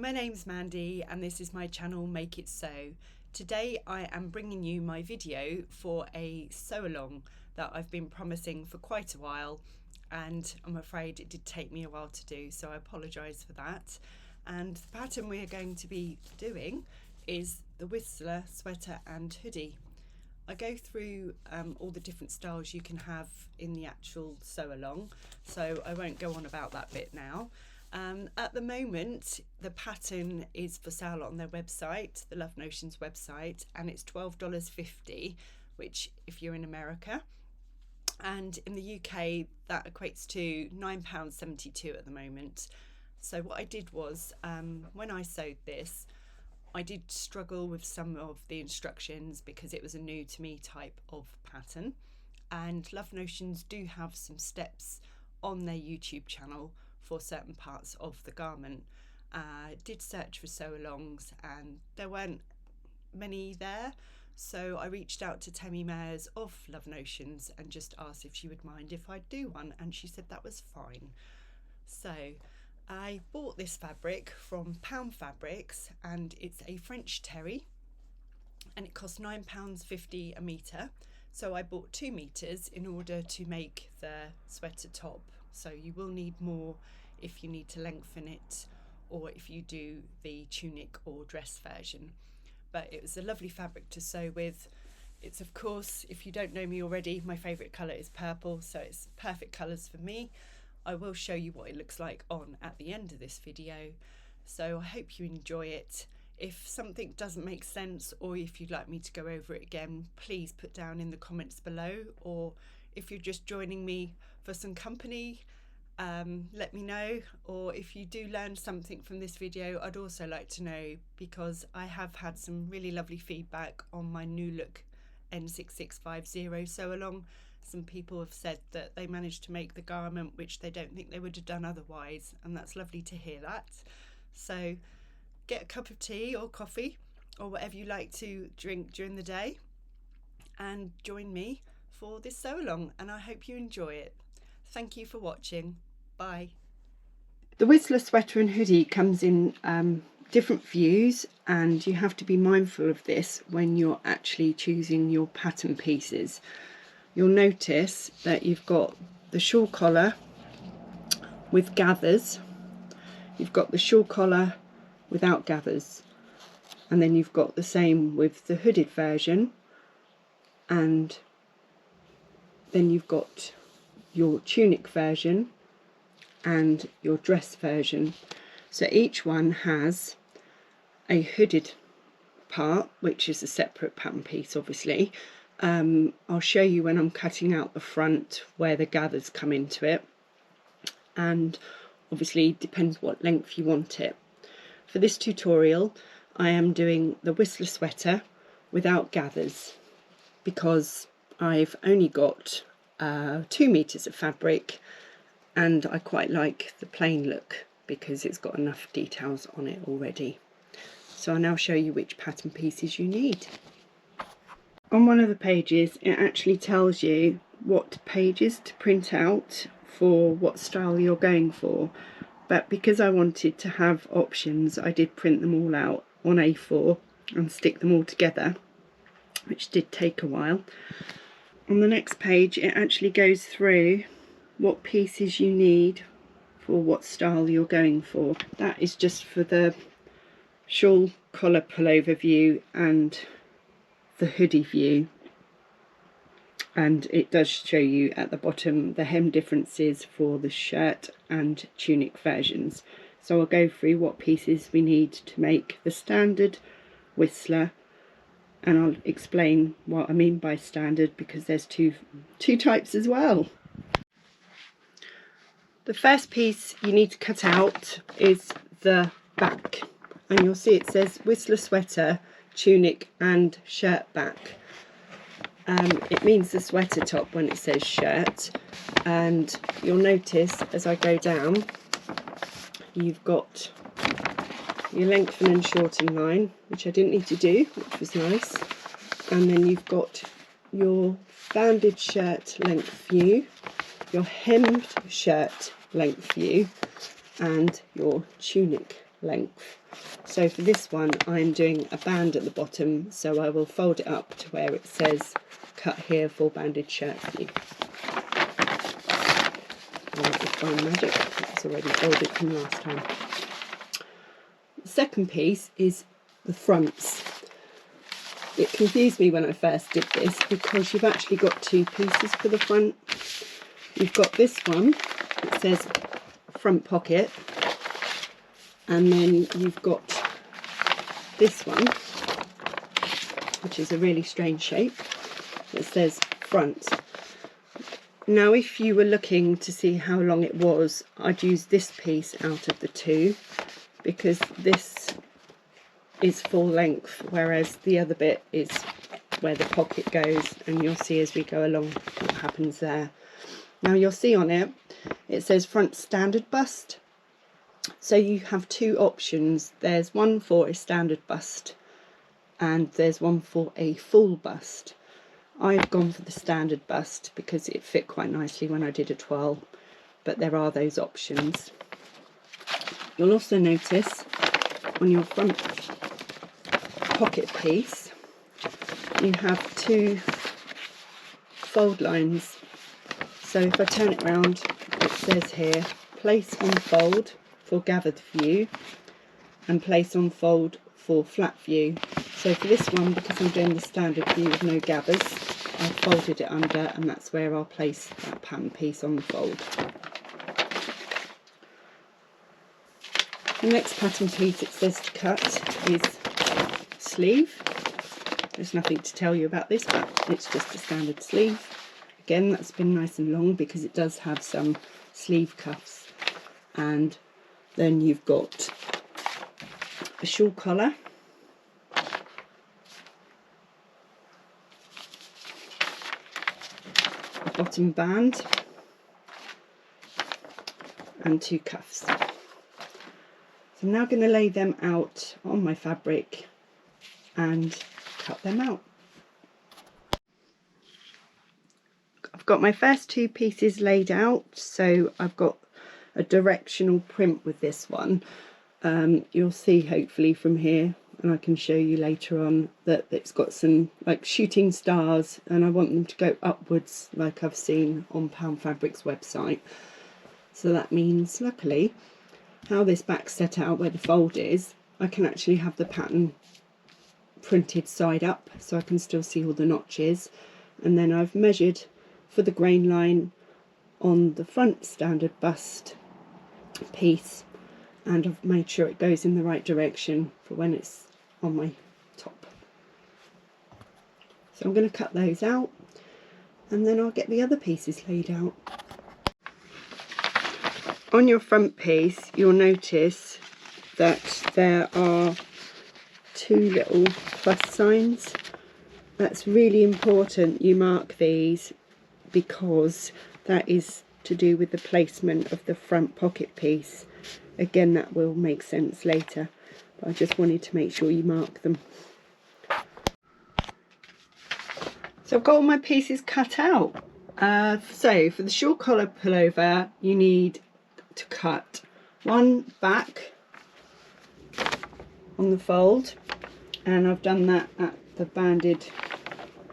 my name's Mandy and this is my channel Make It Sew. Today I am bringing you my video for a sew along that I've been promising for quite a while, and I'm afraid it did take me a while to do, so I apologise for that. And the pattern we are going to be doing is the Whistler sweater and hoodie. I go through all the different styles you can have in the actual sew along, so I won't go on about that bit now. At the moment, the pattern is for sale on their website, the Love Notions website, and it's $12.50, which if you're in America, and in the UK that equates to £9.72 at the moment. So what I did was, when I sewed this, I did struggle with some of the instructions because it was a new to me type of pattern, and Love Notions do have some steps on their YouTube channel for certain parts of the garment. I did search for sew alongs and there weren't many there, so I reached out to Temi Mayers of Love Notions and just asked if she would mind if I'd do one, and she said that was fine. So I bought this fabric from Pound Fabrics, and it's a French terry, and it cost £9.50 a metre. So I bought 2 meters in order to make the sweater top. So you will need more if you need to lengthen it, or if you do the tunic or dress version. But it was a lovely fabric to sew with. It's, of course, if you don't know me already, my favourite colour is purple, so it's perfect colours for me. I will show you what it looks like on at the end of this video, so I hope you enjoy it. If something doesn't make sense, or if you'd like me to go over it again, please put down in the comments below, or if you're just joining me for some company, let me know. Or if you do learn something from this video, I'd also like to know, because I have had some really lovely feedback on my new look N6650 sew along. Some people have said that they managed to make the garment which they don't think they would have done otherwise, and that's lovely to hear that. So get a cup of tea or coffee or whatever you like to drink during the day and join me for this sew along, and I hope you enjoy it. Thank you for watching. Bye. The Whistler sweater and hoodie comes in different views, and you have to be mindful of this when you're actually choosing your pattern pieces. You'll notice that you've got the shawl collar with gathers, you've got the shawl collar without gathers, and then you've got the same with the hooded version, and then you've got your tunic version and your dress version. So each one has a hooded part, which is a separate pattern piece obviously. I'll show you when I'm cutting out the front where the gathers come into it, and obviously depends what length you want it. For this tutorial I am doing the Whistler sweater without gathers because I've only got 2 meters of fabric, and I quite like the plain look because it's got enough details on it already. So I'll now show you which pattern pieces you need. On one of the pages it actually tells you what pages to print out for what style you're going for, but because I wanted to have options, I did print them all out on A4 and stick them all together, which did take a while. On the next page it actually goes through what pieces you need for what style you're going for. That is just for the shawl collar pullover view and the hoodie view, and it does show you at the bottom the hem differences for the shirt and tunic versions. So I'll go through what pieces we need to make the standard Whistler, and I'll explain what I mean by standard because there's two types as well. The first piece you need to cut out is the back, and you'll see it says Whistler sweater, tunic and shirt back. It means the sweater top when it says shirt, and you'll notice as I go down you've got your lengthen and shorten line, which I didn't need to do, which was nice, and then you've got your banded shirt length view, your hemmed shirt length view, and your tunic length. So for this one I'm doing a band at the bottom, so I will fold it up to where it says cut here for banded shirt view. Just by magic, it's already folded from last time. The second piece is the fronts. It confused me when I first did this because you've actually got two pieces for the front. You've got this one that says front pocket, and then you've got this one, which is a really strange shape, that says front. Now if you were looking to see how long it was, I'd use this piece out of the two, because this is full length, whereas the other bit is where the pocket goes, and you'll see as we go along what happens there. Now you'll see on it, it says front standard bust. So you have two options. There's one for a standard bust and there's one for a full bust. I've gone for the standard bust because it fit quite nicely when I did a twirl, but there are those options. You'll also notice on your front pocket piece you have two fold lines. So if I turn it round, it says here place on fold for gathered view and place on fold for flat view. So for this one, because I'm doing the standard view with no gathers, I've folded it under, and that's where I'll place that pattern piece on the fold. The next pattern piece it says to cut is sleeve. There's nothing to tell you about this, but it's just a standard sleeve. Again, that's been nice and long because it does have some sleeve cuffs. And then you've got a shawl collar, a bottom band, and two cuffs. So I'm now going to lay them out on my fabric and cut them out. I've got my first two pieces laid out, so I've got a directional print with this one. You'll see hopefully from here, and I can show you later on, that it's got some like shooting stars, and I want them to go upwards like I've seen on Pound Fabric's website. So that means, luckily, how this back's set out where the fold is, I can actually have the pattern printed side up, so I can still see all the notches. And then I've measured for the grain line on the front standard bust piece, and I've made sure it goes in the right direction for when it's on my top. So I'm going to cut those out, and then I'll get the other pieces laid out. On your front piece you'll notice that there are two little plus signs. That's really important you mark these, because that is to do with the placement of the front pocket piece. Again, that will make sense later, but I just wanted to make sure you mark them. So I've got all my pieces cut out. So for the shawl collar pullover you need to cut one back on the fold, and I've done that at the banded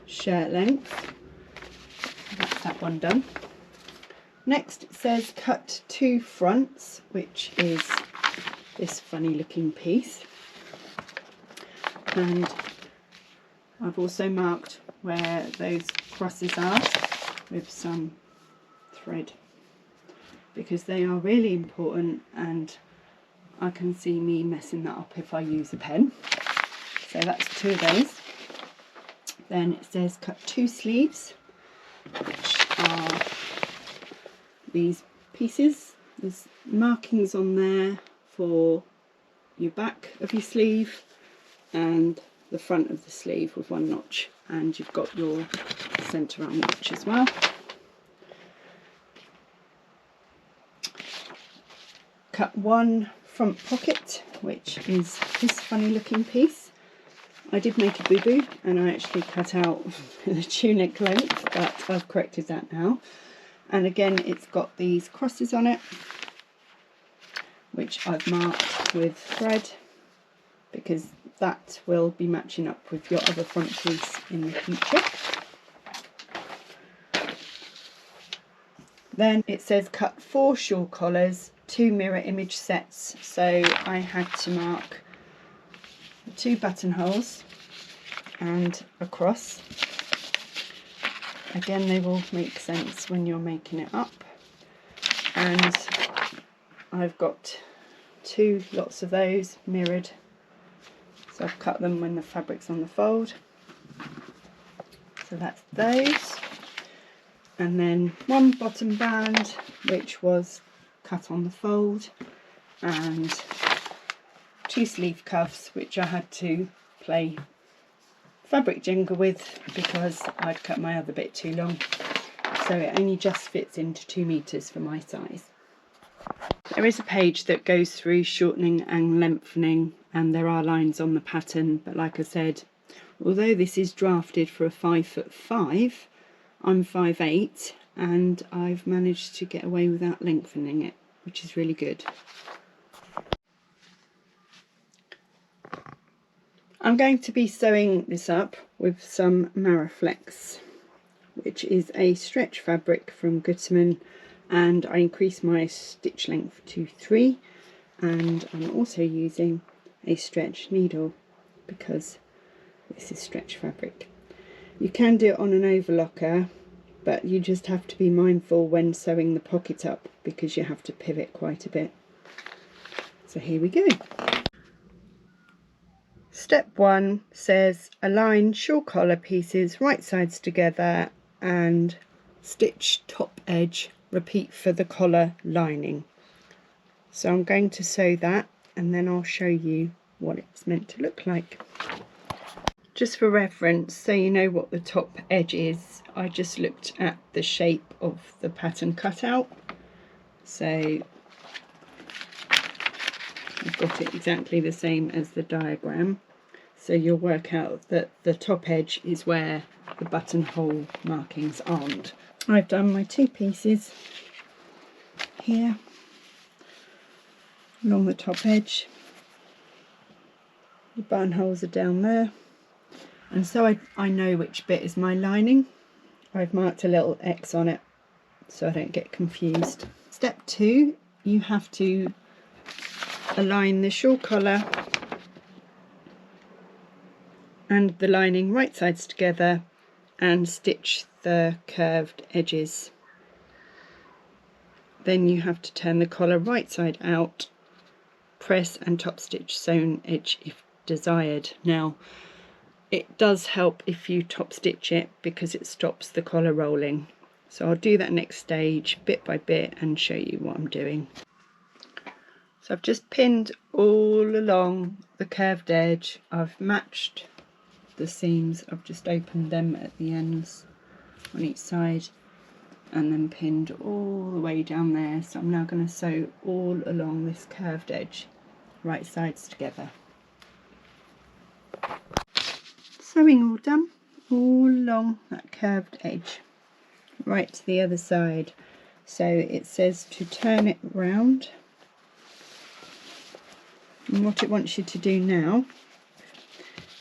shirt length. That's that one done. Next it says cut two fronts, which is this funny looking piece, and I've also marked where those crosses are with some thread, because they are really important and I can see me messing that up if I use a pen. So that's two of those. Then it says cut two sleeves, which are these pieces. There's markings on there for your back of your sleeve and the front of the sleeve with one notch, and you've got your centre arm notch as well. Cut one front pocket, which is this funny looking piece. I did make a boo-boo and I actually cut out the tunic length, but I've corrected that now. And again, it's got these crosses on it, which I've marked with thread because that will be matching up with your other front piece in the future. Then it says cut 4 shawl collars, 2 mirror image sets, so I had to mark 2 buttonholes and a cross. Again, they will make sense when you're making it up. And I've got 2 lots of those mirrored, so I've cut them when the fabric's on the fold. So that's those. And then 1 bottom band, which was cut on the fold, and 2 sleeve cuffs, which I had to play fabric Jenga with because I'd cut my other bit too long, so it only just fits into 2 meters for my size. There is a page that goes through shortening and lengthening, and there are lines on the pattern, but like I said, although this is drafted for a 5'5", I'm 5'8", and I've managed to get away without lengthening it, which is really good. I'm going to be sewing this up with some Maraflex, which is a stretch fabric from Goodsman, and I increased my stitch length to 3, and I'm also using a stretch needle because this is stretch fabric. You can do it on an overlocker, but you just have to be mindful when sewing the pocket up because you have to pivot quite a bit. So here we go. Step 1 says align shawl collar pieces right sides together and stitch top edge, repeat for the collar lining. So I'm going to sew that and then I'll show you what it's meant to look like. Just for reference, so you know what the top edge is, I just looked at the shape of the pattern cutout. So I've got it exactly the same as the diagram. So you'll work out that the top edge is where the buttonhole markings aren't. I've done my 2 pieces here along the top edge. The buttonholes are down there. And so I know which bit is my lining. I've marked a little X on it so I don't get confused. Step 2, you have to align the shawl collar and the lining right sides together and stitch the curved edges. Then you have to turn the collar right side out, press and top stitch sewn edge if desired. Now it does help if you top stitch it because it stops the collar rolling. So I'll do that next stage bit by bit and show you what I'm doing. So I've just pinned all along the curved edge. I've matched the seams. I've just opened them at the ends on each side and then pinned all the way down there. So I'm now going to sew all along this curved edge, right sides together. Sewing all done, all along that curved edge, right to the other side. So it says to turn it round, and what it wants you to do now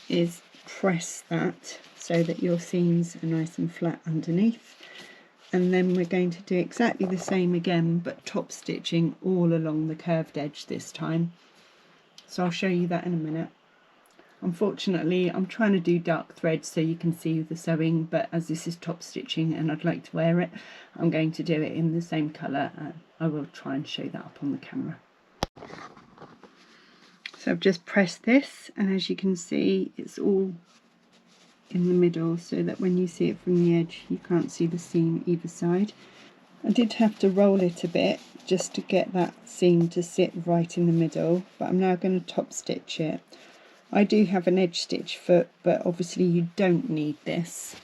is press that so that your seams are nice and flat underneath, and then we're going to do exactly the same again but top stitching all along the curved edge this time. So I'll show you that in a minute. Unfortunately, I'm trying to do dark thread so you can see the sewing, but as this is top stitching and I'd like to wear it, I'm going to do it in the same colour. I will try and show that up on the camera. So I've just pressed this, and as you can see it's all in the middle so that when you see it from the edge you can't see the seam either side. I did have to roll it a bit just to get that seam to sit right in the middle, but I'm now going to top stitch it. I do have an edge stitch foot, but obviously you don't need this.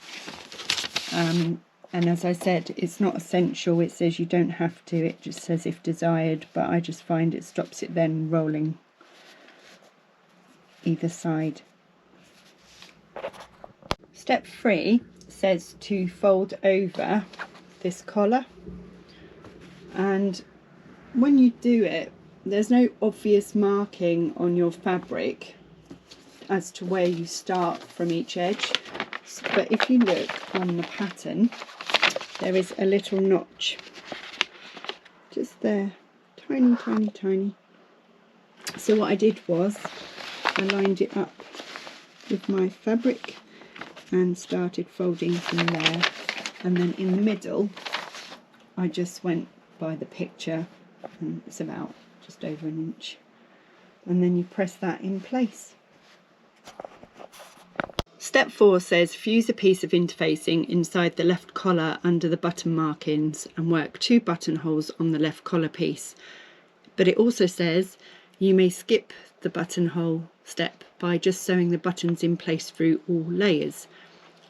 And as I said, it's not essential. It says you don't have to, it just says if desired, but I just find it stops it then rolling either side. Step 3 says to fold over this collar, and when you do it, there's no obvious marking on your fabric as to where you start from each edge, but if you look on the pattern, there is a little notch just there, tiny, tiny, tiny. So what I did was I lined it up with my fabric and started folding from there, and then in the middle I just went by the picture, and it's about just over an inch, and then you press that in place. Step 4 says fuse a piece of interfacing inside the left collar under the button markings and work 2 buttonholes on the left collar piece. But it also says you may skip the buttonhole step by just sewing the buttons in place through all layers.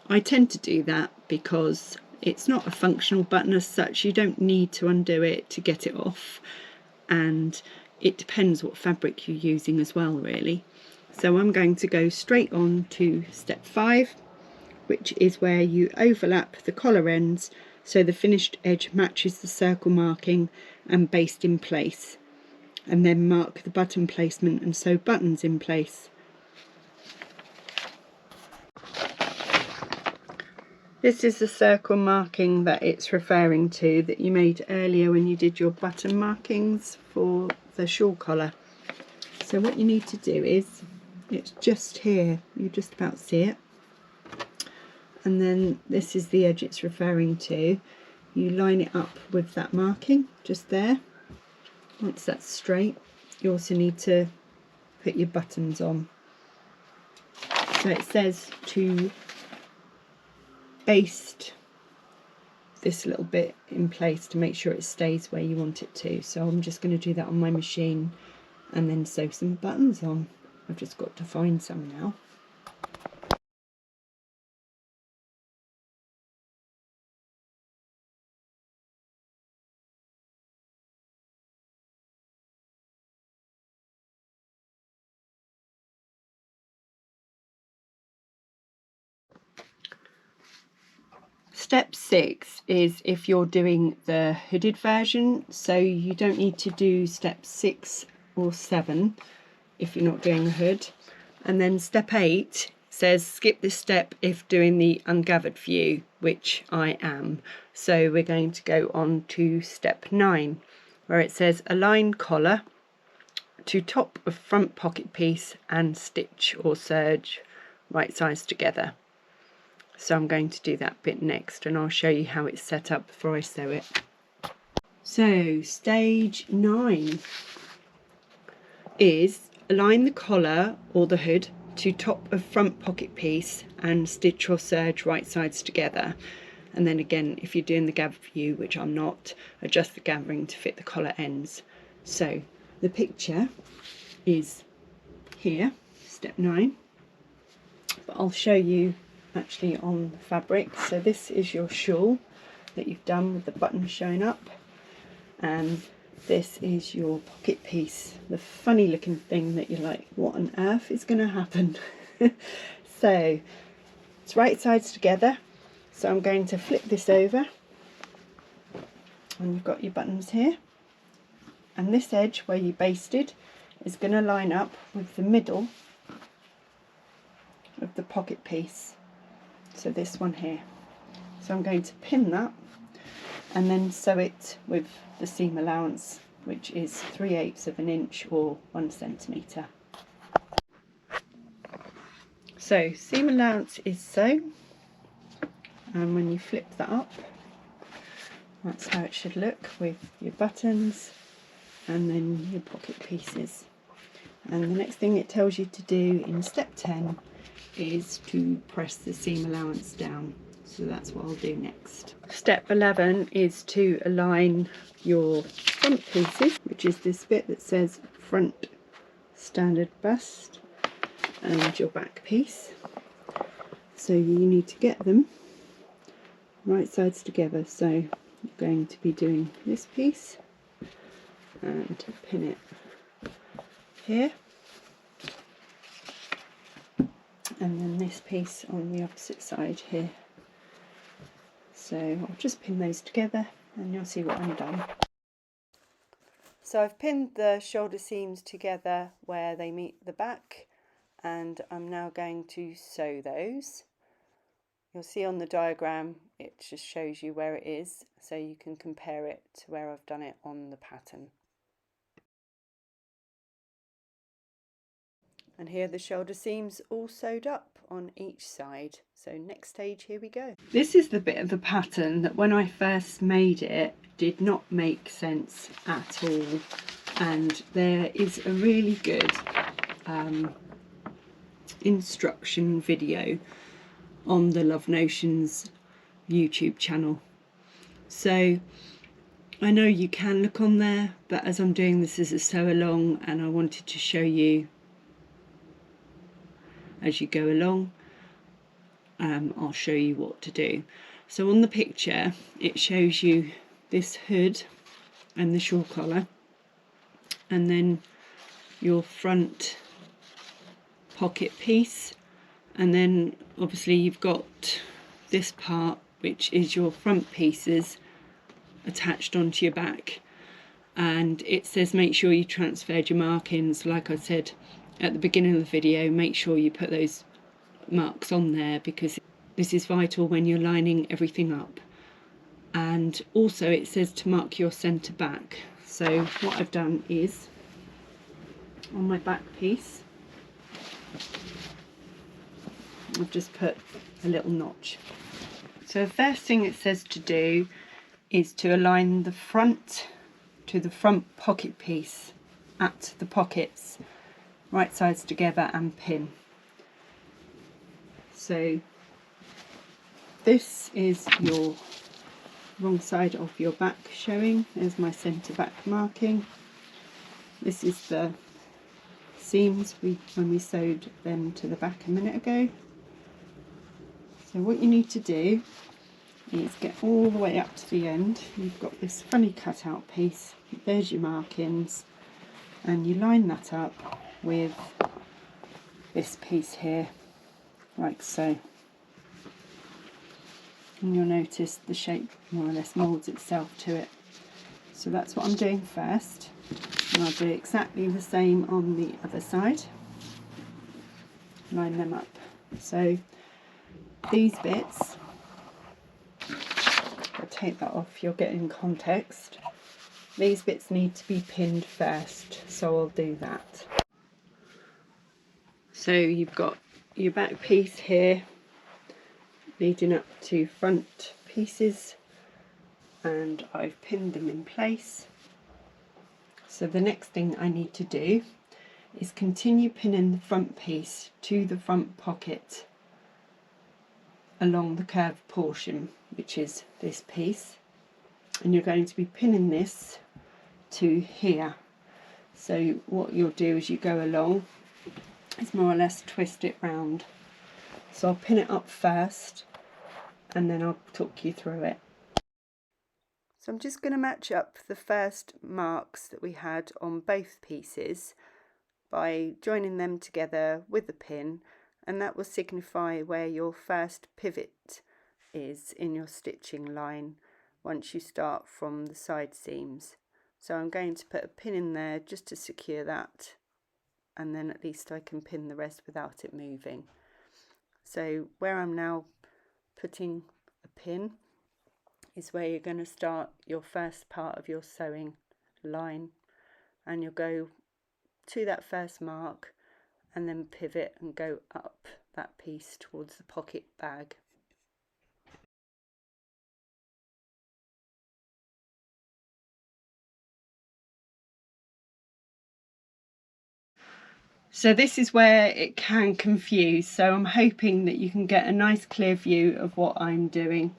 I tend to do that because it's not a functional button as such. You don't need to undo it to get it off, and it depends what fabric you're using as well, really. So I'm going to go straight on to step 5, which is where you overlap the collar ends so the finished edge matches the circle marking and baste in place, and then mark the button placement and sew buttons in place. This is the circle marking that it's referring to that you made earlier when you did your button markings for the shawl collar. So what you need to do is, it's just here, you just about see it, and then this is the edge it's referring to. You line it up with that marking just there. Once that's straight, you also need to put your buttons on. So it says to baste this little bit in place to make sure it stays where you want it to. So I'm just going to do that on my machine and then sew some buttons on. I've just got to find some now. Step 6 is if you're doing the hooded version, so you don't need to do step 6 or 7 if you're not doing a hood. And then step 8 says skip this step if doing the ungathered view, which I am. So we're going to go on to step 9, where it says align collar to top of front pocket piece and stitch or serge right sides together. So I'm going to do that bit next, and I'll show you how it's set up before I sew it. So stage 9 is align the collar or the hood to top of front pocket piece and stitch or serge right sides together. And then again, if you're doing the gather view, which I'm not, adjust the gathering to fit the collar ends. So the picture is here, step 9, but I'll show you actually on the fabric. So this is your shawl that you've done with the buttons showing up, and this is your pocket piece, the funny looking thing that you're like, what on earth is going to happen? So it's right sides together, so I'm going to flip this over, and you've got your buttons here, and this edge where you basted is going to line up with the middle of the pocket piece, so this one here. So I'm going to pin that and then sew it with the seam allowance, which is 3/8 of an inch or 1 centimetre. So seam allowance is sewn, and when you flip that up, that's how it should look with your buttons and then your pocket pieces. And the next thing it tells you to do in step 10 is to press the seam allowance down. So that's what I'll do next. Step 11 is to align your front pieces, which is this bit that says front standard bust, and your back piece. So you need to get them right sides together. So you're going to be doing this piece and pin it here, and then this piece on the opposite side here. So I'll just pin those together and you'll see what I'm done. So I've pinned the shoulder seams together where they meet the back, and I'm now going to sew those. You'll see on the diagram it just shows you where it is, so you can compare it to where I've done it on the pattern. And here are the shoulder seams all sewed up on each side. So next stage, here we go. This is the bit of the pattern that when I first made it did not make sense at all, and there is a really good instruction video on the Love Notions YouTube channel. So I know you can look on there, but as I'm doing this as a sew along and I wanted to show you as you go along, I'll show you what to do. So on the picture it shows you this hood and the shawl collar, and then your front pocket piece, and then obviously you've got this part which is your front pieces attached onto your back, and it says make sure you transferred your markings. Like I said at the beginning of the video, make sure you put those marks on there because this is vital when you're lining everything up. And also it says to mark your centre back. So what I've done is on my back piece I've just put a little notch. So the first thing it says to do is to align the front to the front pocket piece at the pockets, right sides together, and pin. So this is your wrong side of your back showing. There's my centre back marking. This is the seams when we sewed them to the back a minute ago. So what you need to do is get all the way up to the end. You've got this funny cut out piece, there's your markings, and you line that up with this piece here, like so. And you'll notice the shape more or less moulds itself to it. So that's what I'm doing first, and I'll do exactly the same on the other side. Line them up. So these bits, I'll take that off, you'll get in context. These bits need to be pinned first, so I'll do that. So you've got your back piece here leading up to front pieces, and I've pinned them in place. So the next thing I need to do is continue pinning the front piece to the front pocket along the curved portion, which is this piece, and you're going to be pinning this to here. So what you'll do as you go along is more or less twist it round. So I'll pin it up first and then I'll talk you through it. So I'm just going to match up the first marks that we had on both pieces by joining them together with the pin, and that will signify where your first pivot is in your stitching line once you start from the side seams. So I'm going to put a pin in there just to secure that, and then at least I can pin the rest without it moving. So where I'm now putting a pin is where you're going to start your first part of your sewing line, and you'll go to that first mark and then pivot and go up that piece towards the pocket bag. So this is where it can confuse, so I'm hoping that you can get a nice clear view of what I'm doing.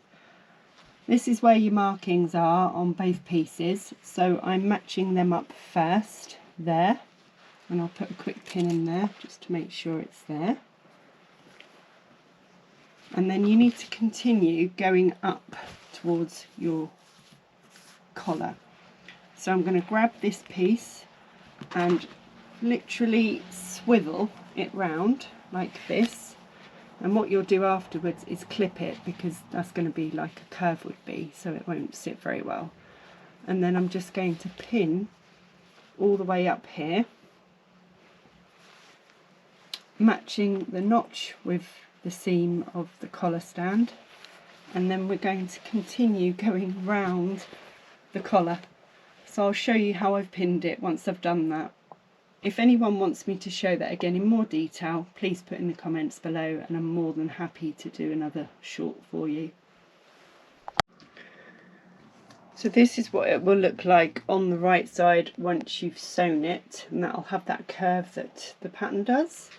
This is where your markings are on both pieces, so I'm matching them up first there, and I'll put a quick pin in there just to make sure it's there. And then you need to continue going up towards your collar. So I'm going to grab this piece and literally swivel it round like this, and what you'll do afterwards is clip it, because that's going to be like a curve would be, so it won't sit very well. And then I'm just going to pin all the way up here, matching the notch with the seam of the collar stand, and then we're going to continue going round the collar. So I'll show you how I've pinned it once I've done that. If anyone wants me to show that again in more detail, please put in the comments below, and I'm more than happy to do another short for you. So this is what it will look like on the right side once you've sewn it, and that'll have that curve that the pattern does,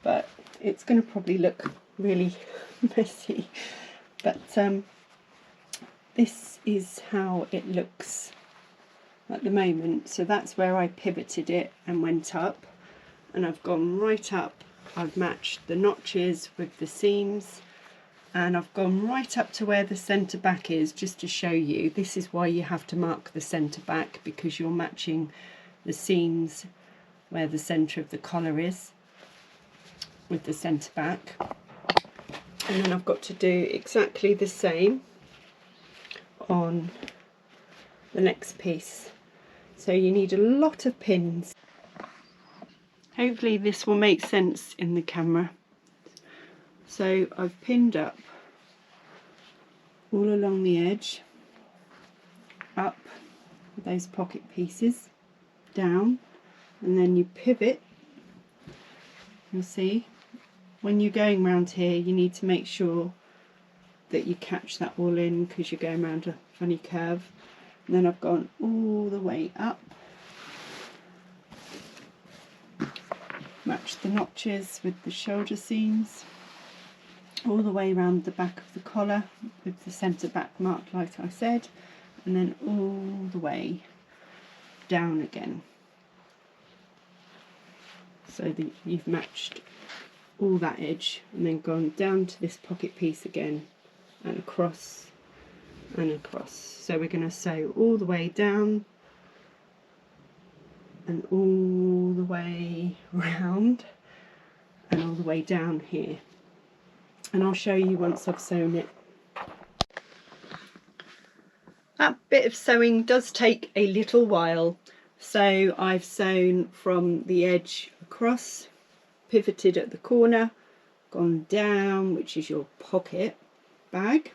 but it's going to probably look really messy. But this is how it looks at the moment. So that's where I pivoted it and went up, and I've gone right up. I've matched the notches with the seams, and I've gone right up to where the centre back is, just to show you. This is why you have to mark the centre back, because you're matching the seams where the centre of the collar is with the centre back. And then I've got to do exactly the same on the next piece. So you need a lot of pins. Hopefully this will make sense in the camera. So I've pinned up all along the edge, up with those pocket pieces, down, and then you pivot. You'll see when you're going around here, you need to make sure that you catch that all in, because you're going around a funny curve. And then I've gone all the way up, matched the notches with the shoulder seams, all the way around the back of the collar with the centre back marked like I said, and then all the way down again, so that you've matched all that edge, and then gone down to this pocket piece again, and across and across. So we're going to sew all the way down and all the way round and all the way down here, and I'll show you once I've sewn it. That bit of sewing does take a little while, so I've sewn from the edge across, pivoted at the corner, gone down, which is your pocket bag,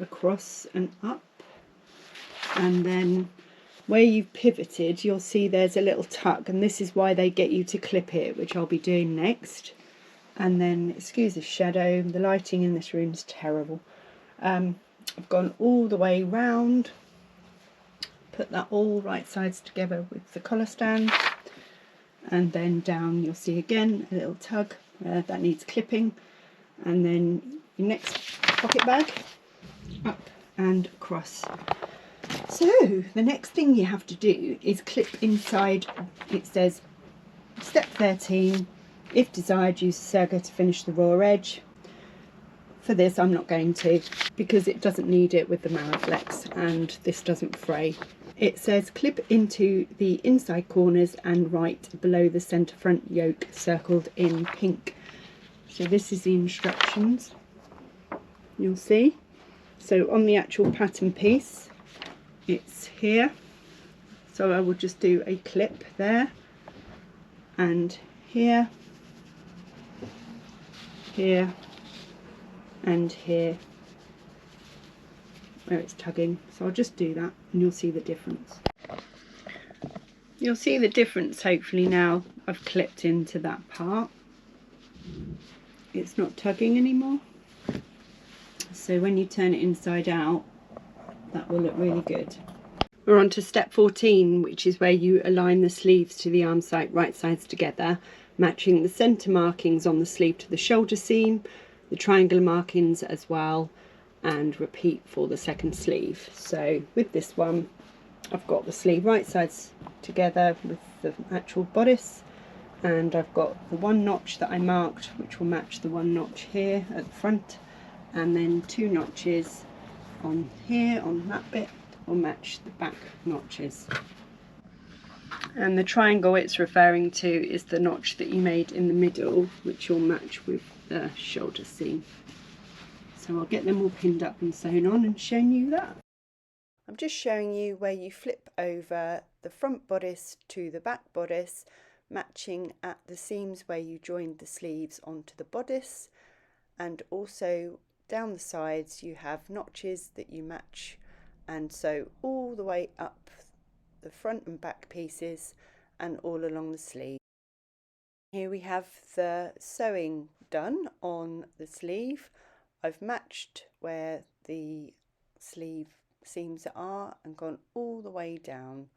across and up, and then where you've pivoted you'll see there's a little tuck, and this is why they get you to clip it, which I'll be doing next. And then, excuse the shadow, the lighting in this room is terrible. I've gone all the way round, put that all right sides together with the collar stand, and then down you'll see again a little tug that needs clipping, and then your next pocket bag, up and across. So the next thing you have to do is clip inside. It says step 13, if desired use a serger to finish the raw edge. For this I'm not going to, because it doesn't need it with the Maraflex and this doesn't fray. It says clip into the inside corners and right below the centre front yoke circled in pink. So this is the instructions, you'll see. So on the actual pattern piece it's here, so I will just do a clip there and here, here and here where it's tugging. So I'll just do that and you'll see the difference. You'll see the difference hopefully now I've clipped into that part. It's not tugging anymore. So when you turn it inside out, that will look really good. We're on to step 14, which is where you align the sleeves to the arm side right sides together, matching the centre markings on the sleeve to the shoulder seam, the triangular markings as well, and repeat for the second sleeve. So with this one I've got the sleeve right sides together with the actual bodice, and I've got the one notch that I marked which will match the one notch here at the front, and then two notches on here on that bit will match the back notches. And the triangle it's referring to is the notch that you made in the middle, which will match with the shoulder seam. So I'll get them all pinned up and sewn on and showing you that. I'm just showing you where you flip over the front bodice to the back bodice, matching at the seams where you joined the sleeves onto the bodice, and also down the sides you have notches that you match and sew all the way up the front and back pieces and all along the sleeve. Here we have the sewing done on the sleeve. I've matched where the sleeve seams are and gone all the way down.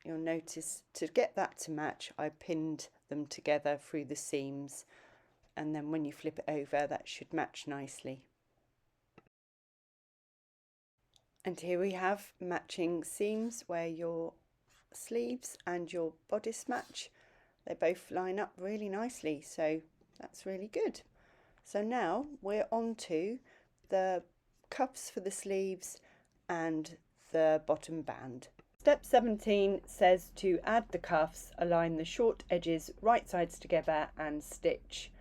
You'll notice to get that to match, I pinned them together through the seams, and then when you flip it over that should match nicely. And here we have matching seams where your sleeves and your bodice match. They both line up really nicely, so that's really good. So now we're on to the cuffs for the sleeves and the bottom band. Step 17 says to add the cuffs, align the short edges right sides together and stitch,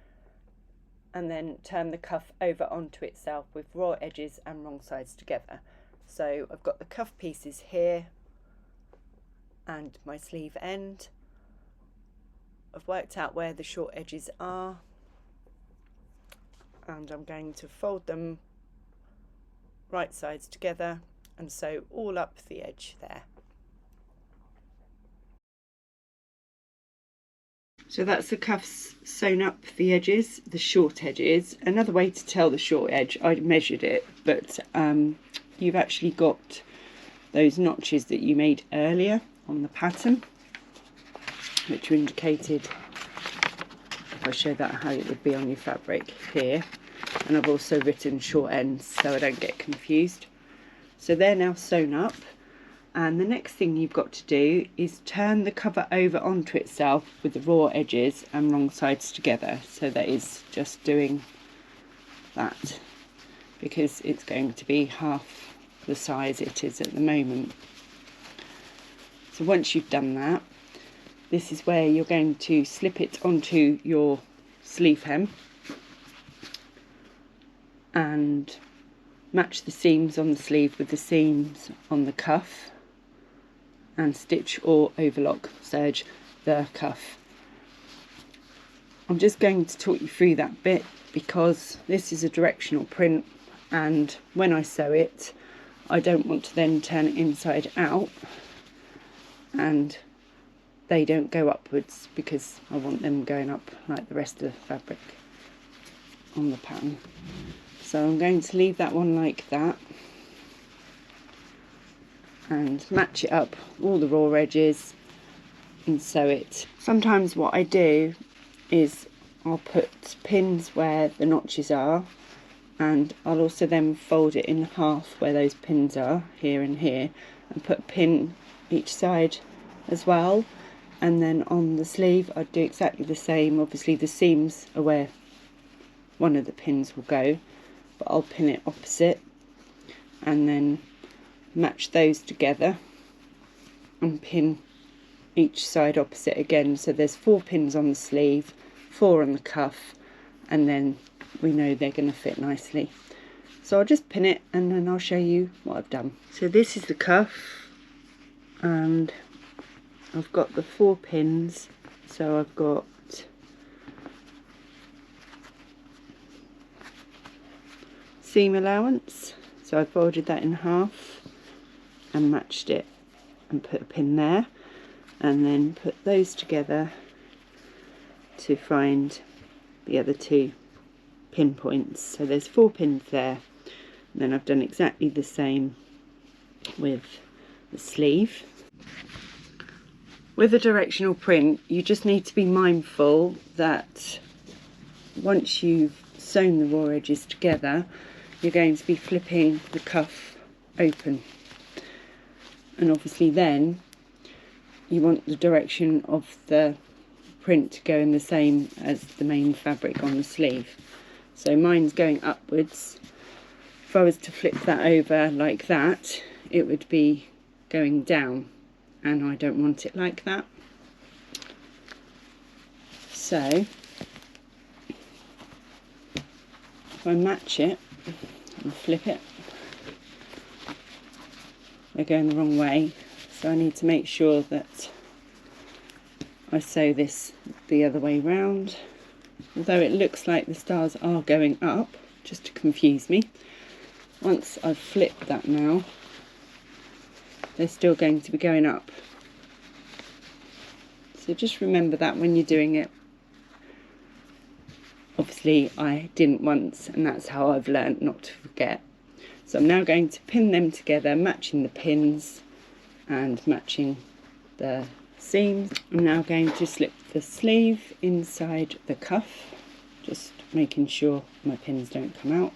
and then turn the cuff over onto itself with raw edges and wrong sides together. So I've got the cuff pieces here and my sleeve end. I've worked out where the short edges are, and I'm going to fold them right sides together and sew all up the edge there. So that's the cuffs sewn up the edges, the short edges. Another way to tell the short edge, I measured it, but you've actually got those notches that you made earlier on the pattern, which are indicated, if I show that how it would be on your fabric here. And I've also written short ends so I don't get confused. So they're now sewn up, and the next thing you've got to do is turn the cover over onto itself with the raw edges and wrong sides together. So that is just doing that, because it's going to be half the size it is at the moment. So once you've done that, this is where you're going to slip it onto your sleeve hem and match the seams on the sleeve with the seams on the cuff, and stitch or overlock serge the cuff. I'm just going to talk you through that bit because this is a directional print, and when I sew it I don't want to then turn it inside out and they don't go upwards, because I want them going up like the rest of the fabric on the pattern. So I'm going to leave that one like that and match it up all the raw edges and sew it. Sometimes what I do is I'll put pins where the notches are, and I'll also then fold it in half where those pins are, here and here, and put a pin each side as well. And then on the sleeve I'd do exactly the same. Obviously the seams are where one of the pins will go, but I'll pin it opposite and then match those together and pin each side opposite again. So there's 4 pins on the sleeve, 4 on the cuff, and then we know they're going to fit nicely. So I'll just pin it and then I'll show you what I've done. So this is the cuff, and I've got the 4 pins. So I've got seam allowance, so I folded that in half and matched it and put a pin there, and then put those together to find the other 2 pin points. So there's 4 pins there, and then I've done exactly the same with the sleeve. With a directional print you just need to be mindful that once you've sewn the raw edges together you're going to be flipping the cuff open, and obviously then you want the direction of the print to go in the same as the main fabric on the sleeve. So mine's going upwards. If I was to flip that over like that it would be going down, and I don't want it like that. So if I match it and flip it, they're going the wrong way, So I need to make sure that I sew this the other way round. Although it looks like the stars are going up, just to confuse me. Once I've flipped that now, they're still going to be going up. So just remember that when you're doing it. Obviously I didn't once, and that's how I've learned not to forget. So I'm now going to pin them together, matching the pins and matching the seams. I'm now going to slip the sleeve inside the cuff, just making sure my pins don't come out.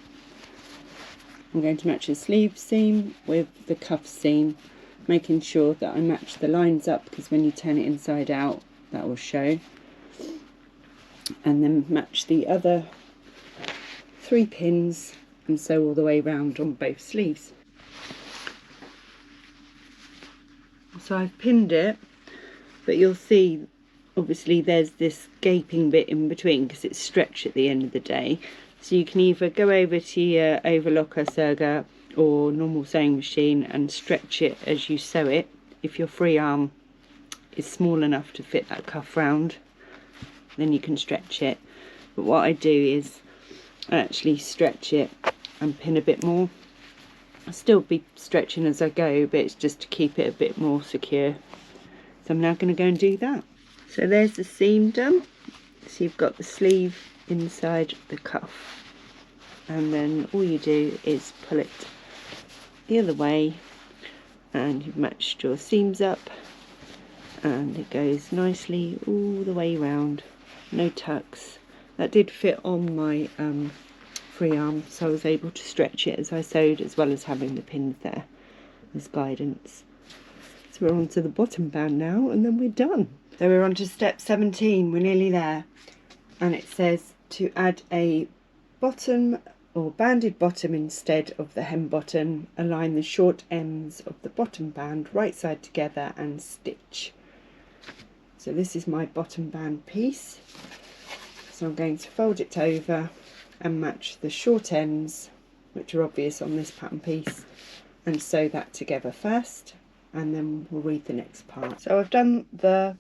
I'm going to match the sleeve seam with the cuff seam, making sure that I match the lines up, because when you turn it inside out that will show. And then match the other 3 pins and sew all the way around on both sleeves. So I've pinned it, but you'll see obviously there's this gaping bit in between because it's stretched at the end of the day. So you can either go over to your overlocker, serger or normal sewing machine and stretch it as you sew it. If your free arm is small enough to fit that cuff round, then you can stretch it. But what I do is I actually stretch it and pin a bit more. I'll still be stretching as I go, but it's just to keep it a bit more secure. So I'm now going to go and do that. So there's the seam done. So you've got the sleeve inside the cuff, and then all you do is pull it the other way and you've matched your seams up, and it goes nicely all the way around, no tucks. That did fit on my free arm, so I was able to stretch it as I sewed, as well as having the pins there as guidance. So we're on to the bottom band now, and then we're done. So we're on to step 17, we're nearly there, and it says to add a bottom or banded bottom instead of the hem button. Align the short ends of the bottom band right side together and stitch. So this is my bottom band piece, so I'm going to fold it over and match the short ends, which are obvious on this pattern piece, and sew that together first, and then we'll read the next part. So I've done the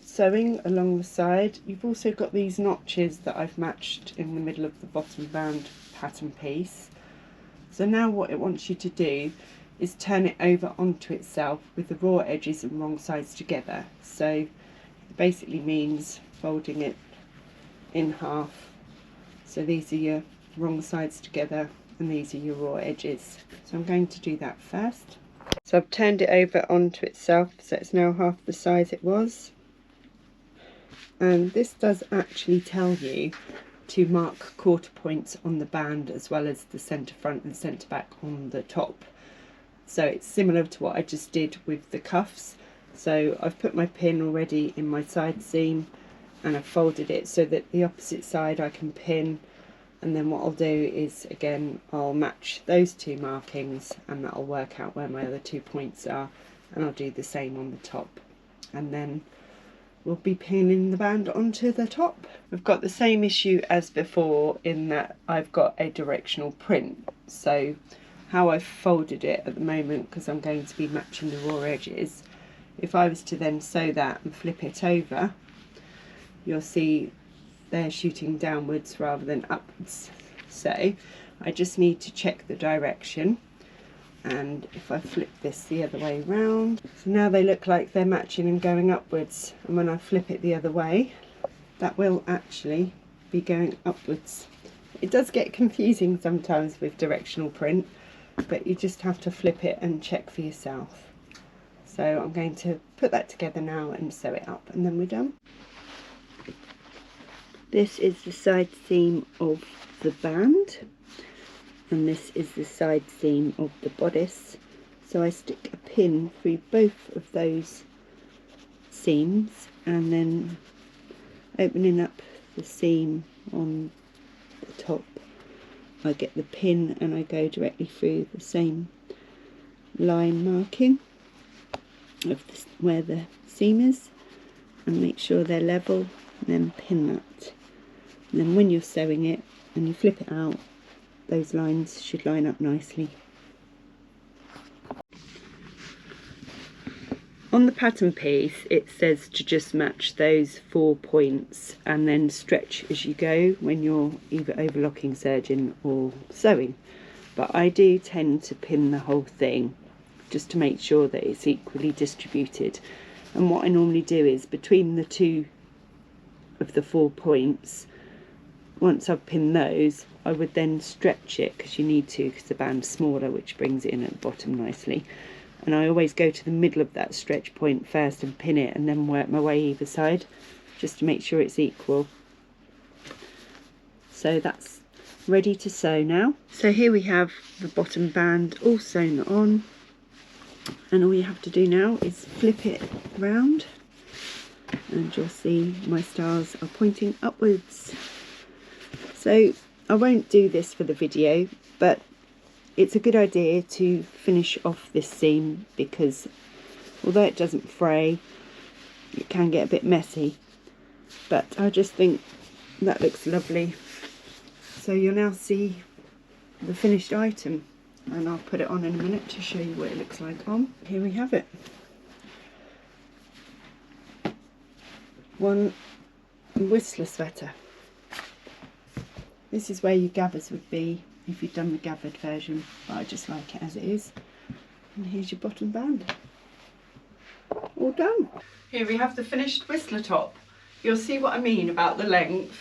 sewing along the side. You've also got these notches that I've matched in the middle of the bottom band pattern piece. So now what it wants you to do is turn it over onto itself with the raw edges and wrong sides together. So it basically means folding it in half. So these are your wrong sides together and these are your raw edges. So I'm going to do that first. So I've turned it over onto itself, so it's now half the size it was. And this does actually tell you to mark quarter points on the band as well as the centre front and centre back on the top. So it's similar to what I just did with the cuffs. So I've put my pin already in my side seam and I've folded it so that the opposite side I can pin, and then what I'll do is again I'll match those 2 markings and that'll work out where my other 2 points are, and I'll do the same on the top, and then we'll be pinning the band onto the top. We've got the same issue as before in that I've got a directional print. So how I've folded it at the moment, because I'm going to be matching the raw edges, if I was to then sew that and flip it over, you'll see they're shooting downwards rather than upwards. So I just need to check the direction, and if I flip this the other way round, so now they look like they're matching and going upwards, and when I flip it the other way that will actually be going upwards. It does get confusing sometimes with directional print, but you just have to flip it and check for yourself. So I'm going to put that together now and sew it up, and then we're done. This is the side seam of the band, and this is the side seam of the bodice. So I stick a pin through both of those seams, and then opening up the seam on the top, I get the pin and I go directly through the same line marking of where the seam is, and make sure they're level, and then pin that. And then when you're sewing it and you flip it out, those lines should line up nicely. On the pattern piece it says to just match those 4 points and then stretch as you go when you're either overlocking, serging or sewing. But I do tend to pin the whole thing just to make sure that it's equally distributed. And what I normally do is between the 2 of the 4 points, once I've pinned those, I would then stretch it, because you need to, because the band's smaller, which brings it in at the bottom nicely. And I always go to the middle of that stretch point first and pin it, and then work my way either side just to make sure it's equal. So that's ready to sew now. So here we have the bottom band all sewn on, and all you have to do now is flip it round and you'll see my stars are pointing upwards. So I won't do this for the video, but it's a good idea to finish off this seam, because although it doesn't fray, it can get a bit messy, but I just think that looks lovely. So you'll now see the finished item, and I'll put it on in a minute to show you what it looks like on. Here we have it. One Whistler sweater. This is where your gathers would be if you'd done the gathered version, but I just like it as it is. And here's your bottom band. All done. Here we have the finished Whistler top. You'll see what I mean about the length,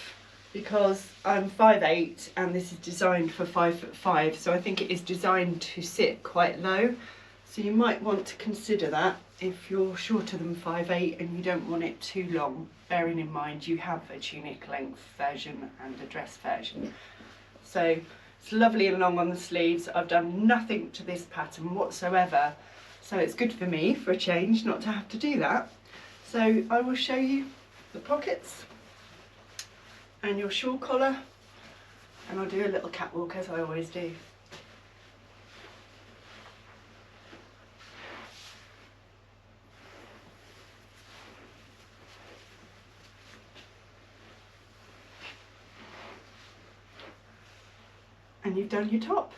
because I'm 5'8" and this is designed for 5'5", so I think it is designed to sit quite low. So you might want to consider that if you're shorter than 5'8" and you don't want it too long, bearing in mind you have a tunic length version and a dress version. So it's lovely and long on the sleeves. I've done nothing to this pattern whatsoever, so it's good for me for a change not to have to do that. So I will show you the pockets and your shawl collar, and I'll do a little catwalk as I always do. And you've done your top.